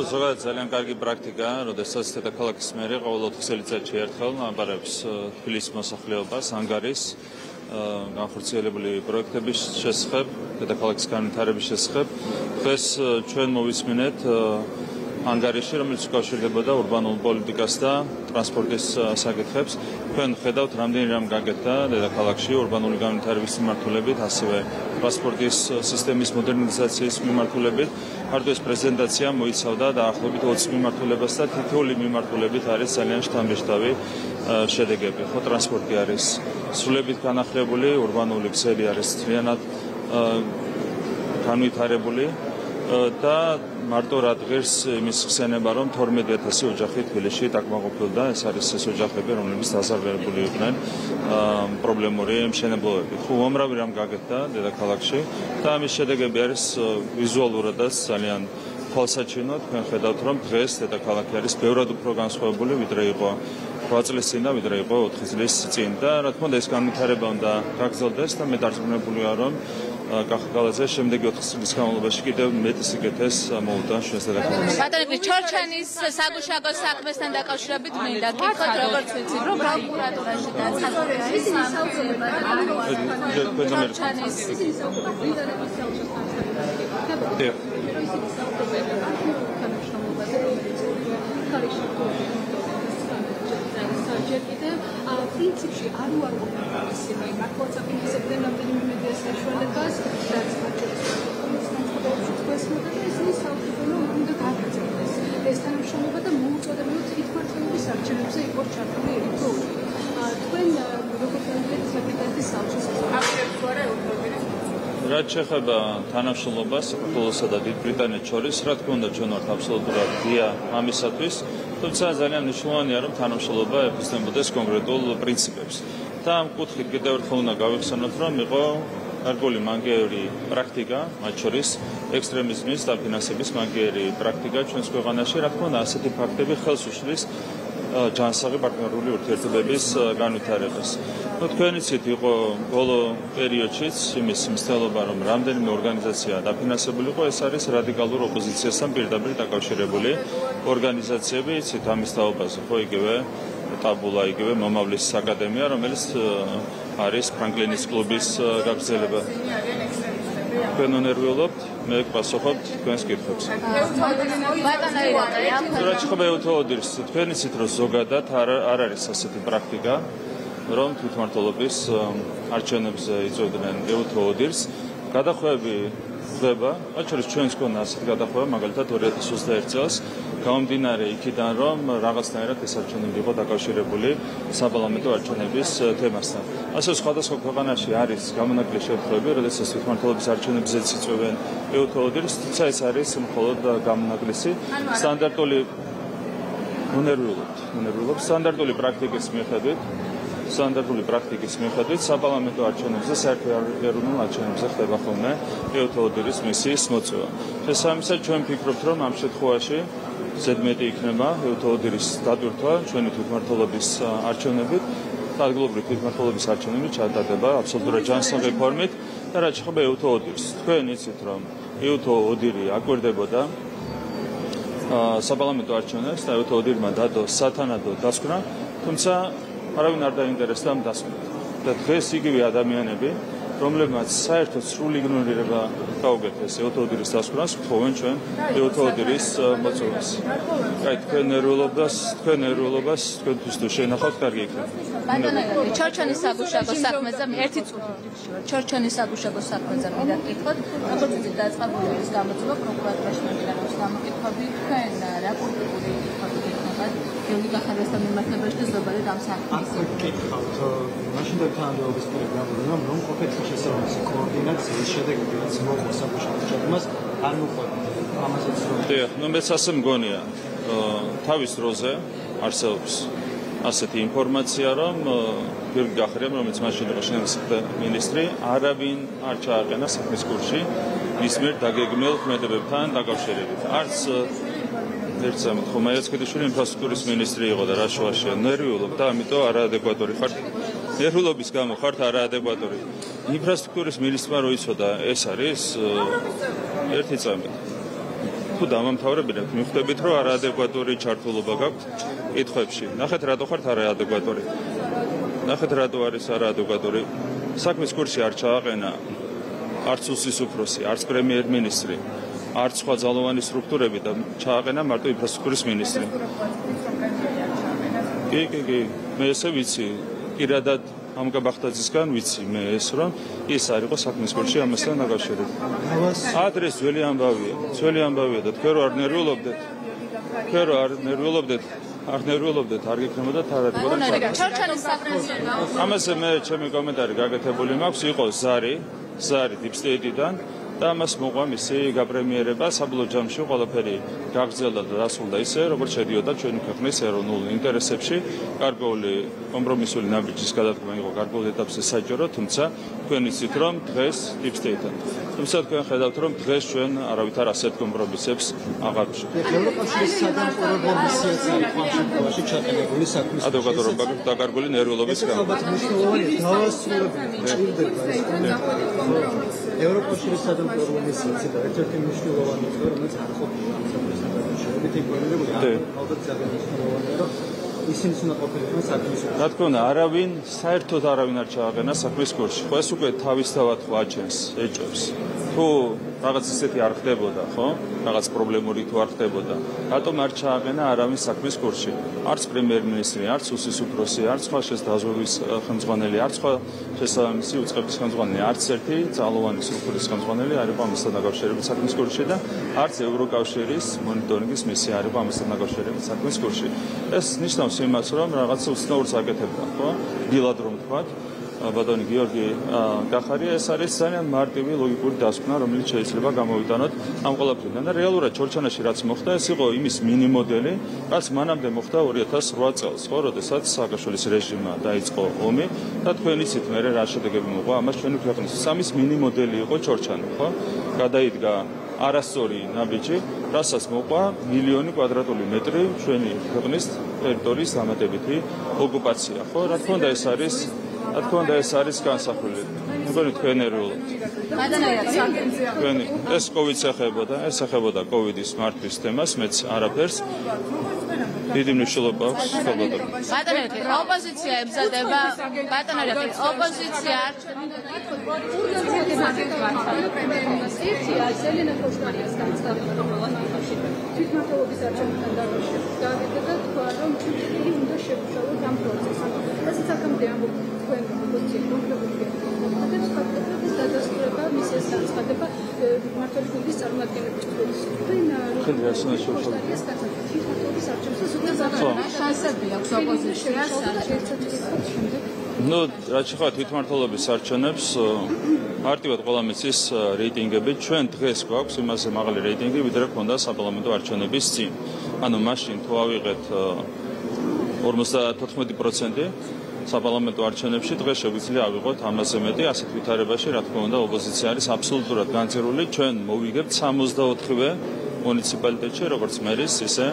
ზოგადად ძალიან კარგი პრაქტიკაა, როდესაც დედაქალაქის მერი ყოველ 4 წელიწადში ერთხელ აბარებს თბილისის მოსახლეობას ანგარის განხორციელებული პროექტების შესახებ, დედაქალაქის განვითარების შესახებ. დღეს ჩვენ მოვისმინეთ ანგარიში, რომელიც უკავშირდებოდა ურბანულ პოლიტიკას და ტრანსპორტის საკითხებს. Თქვენ ხედავთ, რამდენი რამ გაკეთდა დედაქალაქში ურბანული განვითარების მიმართულებით, ასევე ტრანსპორტის სისტემის მოდერნიზაციის მიმართულებით. მარტო ეს პრეზენტაცია მოიცავდა დაახლოებით 20 მიმართულებას და თითოეული მიმართულებით არის ძალიან შთამბეჭდავი შედეგები. ხო, ტრანსპორტი არის სრულებით განახლებული, ურბანული გზები არის მთლიანად განვითარებული და მარტო რა დღეს იმის ხსენება, რომ 12,000 ოჯახი თბილისში დაკმაყოფილდა, ეს არის ეს ოჯახები, რომლებიც დაზარალებული იყვნენ პრობლემური მშენებლობებით. ხო, უამრავი რამ გაკეთდა დედაქალაქში და ამის შედეგები არის ვიზუალურადაც ძალიან თვალსაჩინო. თქვენ ხედავთ, რომ დღეს დედაქალაქი არის ბევრად უფრო განსხვავებული, ვიდრე იყო 8 წლის წინ და ვიდრე იყო 4 წლის წინ და რა თქმა უნდა ეს განვითარება უნდა გაგრძელდეს და მე დარწმუნებულია, რომ კახაკალაძე შემდეგი 4 წლის განმავლობაში კიდევ მეტ სიკეთეს მოუტანს ჩვენს დედაქალაქს. ბატონო, ჩორჩანის საგუშაგო საქმესთან დაკავშირებით მინდა გითხრათ, როგორც ვიცით, რომ პროკურატურაში დაცხადებული არის პრინციპში არ უარყოფდა ისინი მართლაც აფიქსებდნენ რამდენიმე მედიას საშუალებას რაც ეს თანამშრომლობა და მოუწოდებია თვითმმართველობის არჩევნებზე იყო ჩართული ერთხელ. თქვენ როგორც პრეზიდენტის საბჭოს აქტიებს ვარ ეუთრობირის რაც შეეხება თანამშრომლობას საქართველოსა და დიდ ბრიტანეთს შორის, რა თქმა უნდა, ჩვენ ვართ აბსოლუტურად ღია ამისათვის, თუმცა ძალიან მნიშვნელოვანია, რომ თანამშრომლობა ეხსენებოდეს კონკრეტულ პრინციპებს. და ამ კუთხით კიდევ ერთხელ უნდა გავიხსენოთ, რომ იყო გარკვეული მაგიერი პრაქტიკა, მათ შორის ექსტრემიზმის დაფინანსების მაგიერი პრაქტიკა ჩვენს ქვეყანაში, რა თქმა უნდა, ასეთი ფაქტები ხელს უშლის ჯანსაღი პარტნიორული ურთიერთობების განვითარებას. თქვენ იცით, იყო ბოლო პერიოდშიც იმის მცდელობა, რომ რამდენიმე ორგანიზაცია დაფინანსებული იყო, ეს არის რადიკალურ ოპოზიციასთან პირდაპირ დაკავშირებული ორგანიზაციები, იცით ამის თაობაზე, ხო იგივე ტაბულა, იგივე მომავლის აკადემია, რომელიც არის ფრანკლინის კლუბის გაგრძელება. თქვენ უნერვიულობთ, მე გპასუხობთ თქვენს კითხვებს. რაც ხება ეუთოოდირს, თქვენ იცით, რომ ზოგადად არ არის ასეთი პრაქტიკა, რომ თვითმმართველობის არჩევნებზე იწვევდნენ ეუთოოდირს. გადახვევები ხდება, მათ შორის ჩვენს გქონდა ასეთი გადახვევა, მაგალითად 2021 წელს, გამომდინარე იქიდან, რომ რაღაცნაირად ეს არჩევნები იყო დაკავშირებული საპარლამენტო არჩევნების თემასთან. ასე სხვადასხვა ქვეყანაში არის გამონაკლისი შემთხვევები, როდესაც თვითმმართველობის არჩევნებზეც იწვევენ ეუთოოდირს, თუმცა ეს არის მხოლოდ გამონაკლისი. სტანდარტული უნერვიულობთ, სტანდარტული პრაქტიკის მიხედვით საპარლამენტო არჩევნებზე, საერთო ეროვნულ არჩევნებზე ხდება ხოლმე ეუთოოდირის მისიის მოწვევა. შესაბამისად, ჩვენ ვფიქრობთ, რომ ამ შემთხვევაში ზედმეტი იქნება ეუთოოდირის დატვირთვა ჩვენი თვითმმართველობის არჩევნებით, ადგილობრივი თვითმმართველობის არჩევნები ჩატარდება აბსოლუტურად ჯანსაღი ფორმით და რაც შეეხება ეუთოოდირს. თქვენ იცით, რომ ეუთოოდირი აკვირდებოდა საპარლამენტო არჩევნებს და ეუთოოდირმა დადო სათანადო დასკვნა, თუმცა არავინ არ დაინტერესდა ამ დასკვნით. და დღეს იგივე ადამიანები, რომლებმაც საერთოდ სრული იგნორირება გაუგეთეს ეუთოოდირის დასკვნას, გთხოვენ ჩვენ ეუთოოდირის მოწვევას. კაი, თქვენ ეროვნულობას თქვენთვის თუ შენახავთ, კარგი იქნება. ჩორჩანის საგუშაგო საქმეზე ერთი წუთი. ჩორჩანის საგუშაგო საქმეზე მინდა გითხოთ, როგორც იცით, დაწყებული არის გამოწვევა პროკურატურაში მიმდინარეობს გამოკითხვები, თქვენ რა პოლიტიკური კითხვები გექნებათ გიორგი კახაძესთან მიმართებაში და ზოგადად ამ საქმის? გითხავთ, მაშინ და თანამდებობის პროგრამამ რომ ყოფილი შესაბამისი კოორდინაციის შედეგები რაც მოყვა საგუშაგო ჯგუფს არ მოყვება. ამასაც რომ მეც ასე მგონია, თავის დროზე არსებობს ასეთი ინფორმაცია, რომ გიორგი კახარიამ, რომელიც მაშინ იყო შინაგანათა მინისტრი, არავინ არ ჩააყენა საქმის კურსში მის მიერ დაგეგმილ ქმედებებთან დაკავშირებით. არც ერთ სამით ხომ მაიაცკედიშვილი ინფრასტრუქტურის მინისტრი იყო და რა შუაშია ნერვიულობ და ამიტომ არაადეკვატური ხარ. ნერვიულობის გამო ხართ არაადეკვატური. ინფრასტრუქტურის მინისტრმა რო იცოდა ეს არის ერთი წამი. თუ დამამთავრებინებთ, მიხვდებით, რომ არაადეკვატური ჩართულობა გაქვთ კითხვებში. ნახეთ, რატო ხართ არაადეკვატური. ნახეთ, რატო არის არაადეკვატური. საქმის კურსი არ ჩააყენა არც უსის უფროსი, არც პრემიერ-მინისტრი, არც სხვა ძალოვანი სტრუქტურები და ჩააყენა მარტო ინფრასტრუქტურის მინისტრი. კი, მე ესე ვიცი. პირადად ამგა ბახტაძისგან ვიცი მე ეს რომ ის არ იყო საქმის კურსი ამასთან დაკავშირებით. ადრეს ძველი ამბავია და თქვენ რო არ ნერვიულობდეთ, არ გიქნებოდა თარადიბოდა. ამაზე მე ჩემი კომენტარი გაკეთებული მაქვს, იყო ზარი დიპსტეიტიდან და მას მოყვა მისი გაპრემიერება საბოლოო ჯამში ყველაფერი გაგრძელდა და დასრულდა ისე, როგორც შედიოდა ჩვენი ქვეყნის ეროვნულ ინტერესებში. გარკვეული კომპრომისული ნაბიჯის გადადგმა იყო გარკვეულ ეტაპზე საჭირო, თუმცა თქვენ იცით, რომ დღეს დიპსტეიტთან. თუმცა თქვენ ხედავთ, რომ დღეს ჩვენ არავითარ ასეთ კომპრომისებს აღარ ვშევდებით. ევროკავშირის სადამკვირვებლო მისიაც არის ამ შემთხვევაში ჩაყენებული საქმის ადვოკატურობა დაკარგული ნერვიულობის გამო. ალბათ მნიშვნელოვანია დავასრულებელი ჭირდება ეს ევროკავშირის სადამკვირვებლო მისიაც და ერთ-ერთი მნიშვნელოვანი წევრი, რომელიც არ ყოფილა ამ საქმის დაკავშირებით იგონებოდა. ალბათ ძალიან მნიშვნელოვანია, რომ ისინი უნდა ყოფილიყო საქმის კურსში. რა თქმა უნდა, საერთოდ არავინ არ ჩააყენა საქმის კურსში. ხო ეს უკვე თავისთავად აჩენს, ეჭვებს. თუ რაღაც ისეთი არ ხდებოდა, ხო? რაღაც პრობლემური თუ არ ხდებოდა. რატომ არ ჩააყენა არავინ საქმის კურსში? არც პრემიერ-მინისტრი, არც უსის უფროსი, არც სხვა შესაძლებელი ხელმძღვანელი, არც სხვა შესაბამისი უწყების ხელმძღვანელი, არც ერთი ძალოვანი სტრუქტურის ხელმძღვანელი არ იყო ამასთან დაკავშირებით საქმის კურსში და არც ევროკავშირის მონიტორინგის მისია არ იყო ამასთან დაკავშირებით საქმის კურსში. ეს ნიშნავს იმას, რომ რაღაცა უცნაურს აკეთებდა, ხო? დილად რომ თქვათ, ბატონი გიორგი კახარია, ეს არის ძალიან მარტივი ლოგიკური დასკვნა, რომელიც შეიძლება გამოვიტანოთ ამ ყველაფრიდან. და რეალურად ჩორჩანაში რაც მოხდა, ეს იყო იმის მინი მოდელი, რაც მანამდე მოხდა 2008 წელს, ხო, როდესაც სააკაშვილის რეჟიმმა დაიწყო ომი და თქვენ იცით მე რა შედეგები მოყვა ამას ჩვენი ქვეყნის. ამის მინი მოდელი იყო ჩორჩანი, ხო? გადაიდგა არასწორი ნაბიჯი, რასაც მოყვა 1,000,000 კვადრატული მეტრი ჩვენი ქვეყნის ტერიტორიის დამატებითი ოკუპაცია, ხო? რა თქმა უნდა ეს არის განსახილველი. მეგონი თქვენ ნერვიულობთ. ეს კოვიდს ეხებოდა კოვიდის მართვის თემას, მეც არაფერს. დიდი მნიშვნელობა აქვს საბატონო. ბატონები, ოპოზიცია ემზადება, ბატონები, ოპოზიცია ზელენა კოშტარიას განცხადება თვითმმართველობის არჩევნებთან დაკავშირებით და თქვა, რომ ჩვენი უნდა შევშალოთ ამ პროცესს. რასაც აქამდე ამბობთ თქვენ ოპოზიცია კონკრეტულად ფაქტობრივად დადასტურება მისის განცხადება მმართველი გუნდის წარმომადგენლების წვერის შანსები აქვს ოპოზიციას ნუ რა შეეხება თვითმმართველობის არჩევნებს მარტივად ყველა მისის რეიტინგები ჩვენ დღეს გვაქვს იმაზე მაღალი რეიტინგი ვიდრე ქონდა საპარლამენტო არჩევნების წინ ანუ მაშინ თუ ავიღეთ 54% საპარლამენტო არჩევნებში დღეს შეგვიძლია ავიღოთ ამაზე მეტი ასეთ ვითარებაში რა თქმა უნდა ოპოზიცია არის აბსოლუტურად განცირული ჩვენ მოვიგებთ 64-ვე მუნიციპალიტეტში როგორც მერის ისე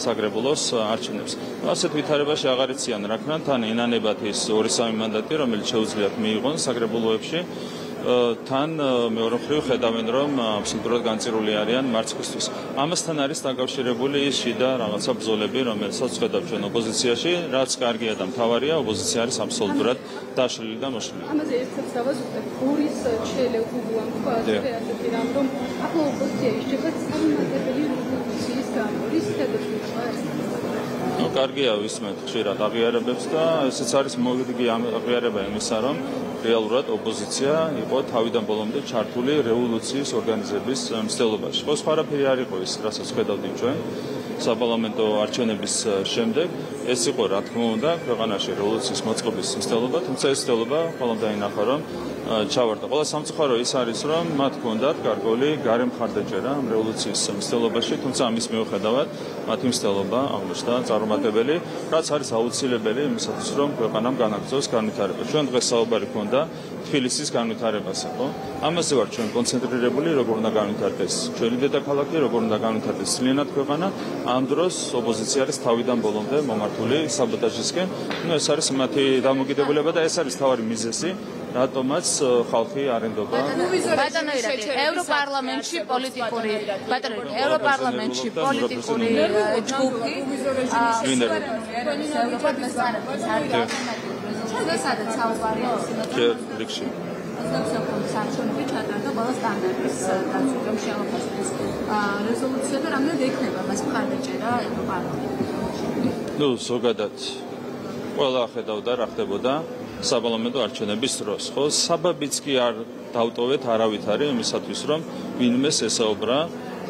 საგრებულოს არჩევნებს ასეთ ვითარებაში აღარ იციან რა ქნა თან ენანებათ ის 2-3 მანდატი რომელიც შეუძლიათ მიიღონ საგრებულოებში თან მეორე მხრივ ხედავენ რომ აბსოლუტურად განცირული არიან მარცხისთვის. ამასთან არის დაკავშირებული ის შიდა რაღაცა ბრძოლები, რომელსაც ხედავთ ჩვენ ოპოზიციაში, რაც კარგია და მთავარია, ოპოზიცია არის აბსოლუტურად დაშლილი და მოშლილი. ამაზე ერთად დავაზუსტებ გურის ჩელე უგუან ქვაზე ასეთი რამ რომ ახლა ოპოზიცია ისჭება წარმატებული რევოლუციის გამორის თებერვალში. ნუ კარგია ვისმენთ ხშირად აღიარებებს და ესეც არის მოვიდი აღიარება იმისა რომ რეალურად ოპოზიცია იყო თავიდან ბოლომდე ჩართული რევოლუციის ორგანიზების მცდელობაში. ხო სხვა არაფერი არ იყო ის, რასაც ხედავდით ჩვენ საპარლამენტო არჩევნების შემდეგ. ეს იყო რა თქმა უნდა ქვეყანაში რევოლუციის მოწყობის მცდელობა, თუმცა ეს მცდელობა ყველამ დაინახა რომ ჩავარდა. ყველა სამწუხარო ის არის რომ მათ ჰქონდათ გარკვეული გარე მხარდაჭერა ამ რევოლუციის მცდელობაში, თუმცა ამის მიუხედავად მათი მცდელობა აღმოჩნდა წარუმატებელი, რაც არის აუცილებელი იმისათვის რომ ქვეყანამ განაგრძოს განვითარება. ჩვენ დღეს საუბარი ჰქონდა თბილისის განვითარებაზე, ხო? ამაზე ვარ ჩვენ კონცენტრირებული, როგორ უნდა განვითარდეს ჩვენი დედაქალაქი, როგორ უნდა განვითარდეს ძალიანად ქვეყანა. ამ დროს ოპოზიცია არის თავიდან ბოლომდე მომართული საბოტაჟისკენ. ეს არის მათი დამოკიდებულება და ეს არის თავარი მიზეზი, რატომაც ხალხი არ ენდობა ევროპარლამენტში პოლიტიკური ჯგუფი სადაც საუბარია რიგში სამშობლოში ჩატარდა ყველა სტანდარტის დაცვამ შეამოწმეს რეზოლუცია და რამდენად ექნება მას მხარდაჭერა ევროპარლამენტში. ზოგადად ყველა ხედავდა რა ხდებოდა საპარლამენტო არჩევნების დროს. ხო, საბაბიც კი არ დავტოვეთ არავით არის იმისათვის, რომ ვინმეს ესაუბრა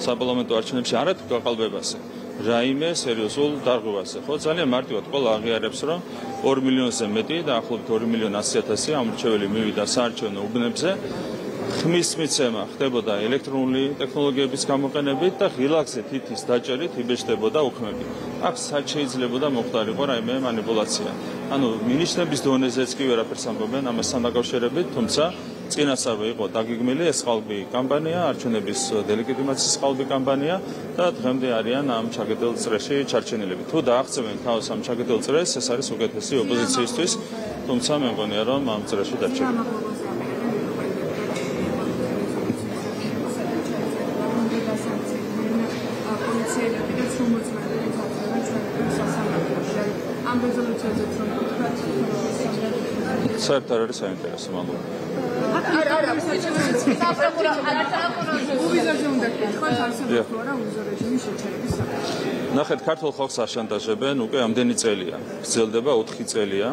საპარლამენტო არჩევნებში არათუ გაყალბებაზე. რაიმე სერიოზულ დარღვევაზე. ხო, ძალიან მარტივად ყველა აღიარებს, რომ 2 მილიონზე მეტი და ახლობით 2,100,000 ამორჩეველი მივიდა საარჩევნო უბნებზე. ხმის მიცემა ხდებოდა ელექტრონული ტექნოლოგიების გამოყენებით და ღილაკზე თითის დაჭერით იბეჭდებოდა უქმები. აქ სად შეიძლებოდა მოხდარიყო რაიმე მანიპულაცია. ანუ მინიშნების დონეზეც კი ვერაფერს ამბობენ ამასთან დაკავშირებით, თუმცა წინასწარ იყო დაგეგმილი ეს ყალბი კამპანია, არჩევნების დელეგიტიმაციის ყალბი კამპანია და დღემდე არიან ამ ჩაგედელ წრეში ჩარჩენილები. თუ დააღწევენ თავს ამ ჩაგედელ წრეს, ეს არის უკეთესი ოპოზიციისთვის, თუმცა მე მგონია რომ ამ წრეში დარჩება. საერთოდ არის საინტერესო მადლობა. ნახეთ, ქართულ ხალხს აშანტაჟებენ უკვე ამდენი წელია. გრძელდება 4 წელია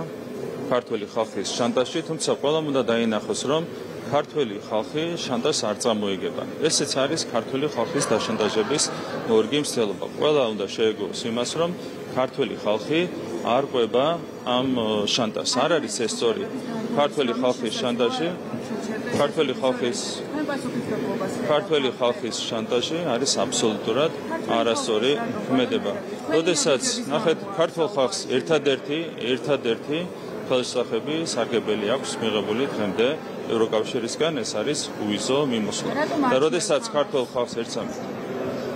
ქართველი ხალხის შანტაჟი, თუმცა ყველამ უნდა დაინახოს, რომ ქართველი ხალხი შანტაჟს არ წამოიგება. ესეც არის ქართველი ხალხის დაშანტაჟების მორგი მცდელობა. ყველა უნდა შეეგოს იმას, რომ ქართველი ხალხი არ ყვება ამ შანტაჟს. არ არის ეს სწორი. ქართველი ხალხის შანტაჟი, ქართველი ხალხის შანტაჟი არის აბსოლუტურად არასწორი ქმედება. როდესაც ნახეთ, ქართულ ხალხს ერთადერთი ხელშესახები სარგებელი აქვს მიღებული დღემდე ევროკავშირისგან, ეს არის უვიზო მიმოსვლა. და როდესაც ქართულ ხალხს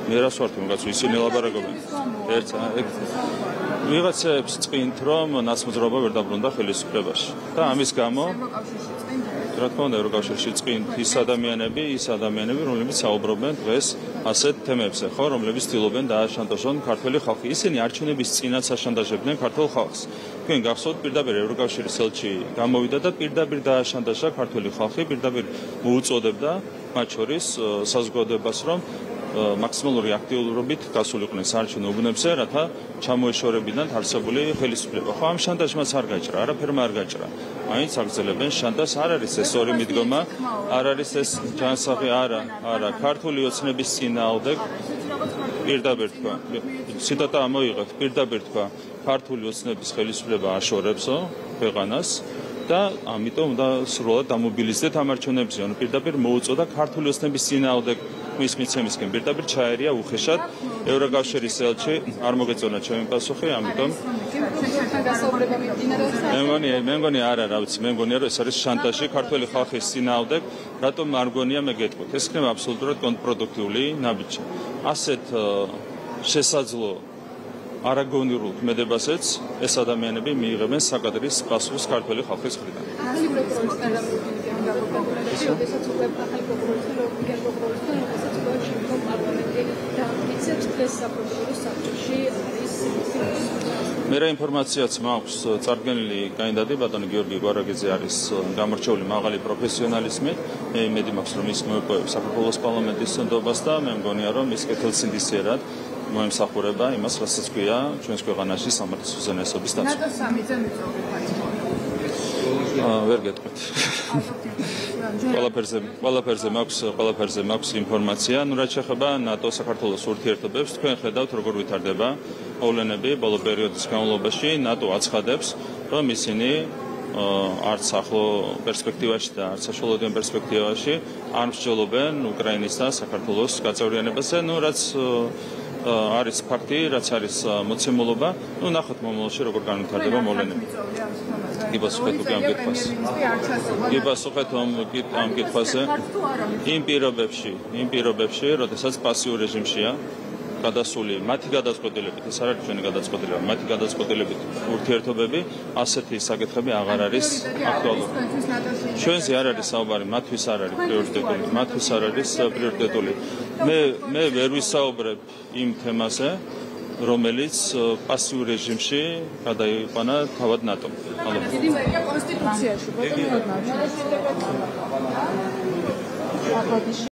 მე რას ვარ თუნდაც ისინი ლაპარაკობენ. ვიღაცებს წვინთ, რომ ნაცმოძრაობა ვერ დაბრუნდა ხელისუფლებაში. და ამის გამო რა თქმა უნდა ევროკავშირში წვინთ ის ადამიანები, რომლებიც საუბრობენ დღეს ასეთ თემებზე, ხო, რომლებიც ცდილობენ დააშანტაჟონ ქართველი ხალხი. ისინი არჩევნების წინაც აშანტაჟებდნენ ქართულ ხალხს. თქვენ გახსოვთ, პირდაპირ ევროკავშირის ელჩი გამოვიდა და პირდაპირ დააშანტაჟა ქართველი ხალხი, პირდაპირ მოუწოდებდა მათ შორის საზოგადოებას, რომ მაქსიმალური აქტიურობით გასულიყვნენ საარჩევნო უბნებზე, რათა ჩამოეშორებინათ არსებული ხელისუფლება. ხო, ამ შანტაჟმაც არ გაჭრა, არაფერმა არ გაჭრა. მაინც აგრძელებენ შანტაჟს, არ არის ეს ორი მიდგომა, არ არის ეს ჯანსაღი, არა, ქართული ოცნების წინააღმდეგ პირდაპირ თქვა. ციტატა ამოიღეთ, პირდაპირ თქვა, ქართული ოცნების ხელისუფლება აშორებსო ქვეყანას და ამიტომ უნდა სრულად დამობილიზდეთ ამ არჩევნებზე. ანუ პირდაპირ მოუწოდა ქართული ოცნების წინააღმდეგ მის მიცემისკენ პირდაპირ ჩაერია უხეშად ევროკავშირის ელჩი, არ მოგეწონა ჩემი პასუხი, ამიტომ მე მგონია არა, რა ვიცი, მე მგონია რომ ეს არის შანტაჟი ქართველი ხალხის წინააღმდეგ, რატომ არ მგონია მე გეტყვით. ეს ხდება აბსოლუტურად კონტრპროდუქტიული ნაბიჯი. ასეთ შესაძლო არაგონიურულ ქმედებასაც ეს ადამიანები მიიღებენ საკადრის პასუხს ქართველი ხალხის მხრიდან. მე რა ინფორმაციაც მაქვს წარდგენილი კანდიდატი ბატონი გიორგი გვარაგიძე არის გამორჩეული მაღალი პროფესიონალიზმი. მე იმედი მაქვს რომ ის მოეპოვებს საქართველოს პარლამენტის წოდებას და მე მგონია რომ ის კეთილსინდისიერად მოემსახურება იმას, რასაც ქვია ჩვენს ქვეყანაში სამართლის უზენაესობის დაცვა. ნატო 3-ზე მიწოვდება. ვერ გეტყვით. ყველაფერზე მაქვს ინფორმაცია. ნუ რაც შეეხება ნატო საქართველოს ურთიერთობებს, თქვენ ხედავთ როგორ ვითარდება მოვლენები ბოლო პერიოდის განმავლობაში. ნატო აცხადებს, რომ ისინი არც ახლო პერსპექტივაში და არც საშუალოდიან პერსპექტივაში არ მსჯელობენ უკრაინის და საქართველოს გაწევრიანებაზე. ნუ რაც არის ფაქტი, რაც არის მოცემულობა. ნუ ნახოთ მომავალში როგორ განვითარდება მოვლენები. გიპასუხეთ უკვე ამ კითხვაზე. გიპასუხეთ ამ კითხვაზე. იმ პირობებში, როდესაც პასიურ რეჟიმშია გადასული მათი გადაწყვეტილებით, ეს არ არის ჩვენი გადაწყვეტილება, მათი გადაწყვეტილებით ურთიერთობები, ასეთი საკითხები აღარ არის აქტუალური. ჩვენზე არ არის საუბარი, მათთვის არ არის პრიორიტეტული, მათთვის არ არის პრიორიტეტული. მე ვერ ვისაუბრებ იმ თემაზე, რომელიც პასიურ რეჟიმში გადაიყვანა თავად ნატომ. დიდი მერია კონსტიტუციაში, ბატონო.